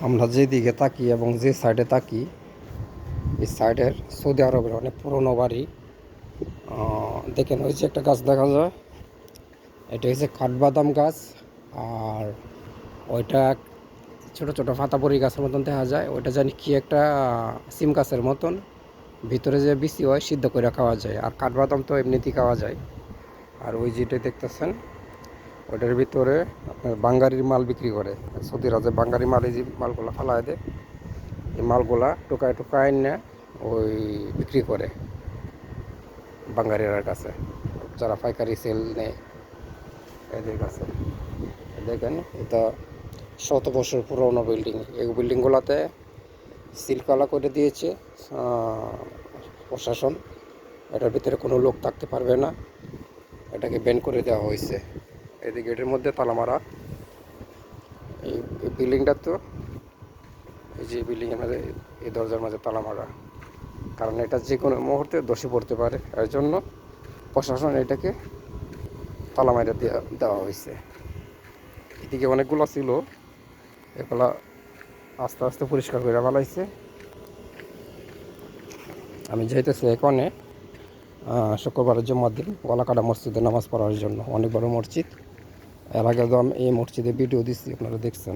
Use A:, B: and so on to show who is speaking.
A: আমরা যেদিকে তাকি এবং যে সাইডে তাকি এই সাইডের সৌদি আরবের অনেক পুরনো বাড়ি। দেখেন ওই যে একটা গাছ দেখা যায়, এটা হচ্ছে কাঠবাদাম গাছ। আর ওইটা ছোট ছোট পাতাবড়ি গাছের মতন দেখা যায়, ওইটা জানি কি একটা সিম গাছের মতন। ভিতরে যে বিচি হয় সিদ্ধ করে খাওয়া যায়, আর কাঠবাদাম তো এমনিতেই খাওয়া যায়। আর ওই যেটা দেখতেছেন ওইটার ভিতরে আপনার বাঙ্গারির মাল বিক্রি করে। সৌদিরা যে বাঙ্গারি মাল, এই যে মালগুলো ফালায় দেয়, এই মালগুলা টোকায় টোকায় না ওই বিক্রি করে বাঙ্গারিরার কাছে, যারা পাইকারি সেল নেয় এদের কাছে। দেখেন এটা শত বছর পুরনো বিল্ডিং। এই বিল্ডিংগুলোতে সিলকালা করে দিয়েছে প্রশাসন, এটার ভিতরে কোনো লোক থাকতে পারবে না, এটাকে ব্যান করে দেওয়া হয়েছে। এদিকে গেটের মধ্যে তালা মারা। এই বিল্ডিংটা তো এই যে বিল্ডিংয়ের মাঝে এই দরজার মাঝে তালা মারা, কারণ এটা যে কোনো মুহূর্তে দোষী পড়তে পারে, এর জন্য প্রশাসন এটাকে তালা মারা দেওয়া হয়েছে। এদিকে অনেকগুলো ছিল, এগুলা আস্তে আস্তে পরিষ্কার করে ফেলাইছে। আমি যাইতেছি এখানে শুক্রবারের জুম্মার দিন গলাকাটা মসজিদে নামাজ পড়ার জন্য। অনেক বড় মসজিদ, এর আগে তো আমি এই মসজিদে ভিডিও দিচ্ছি, আপনারা দেখছেন।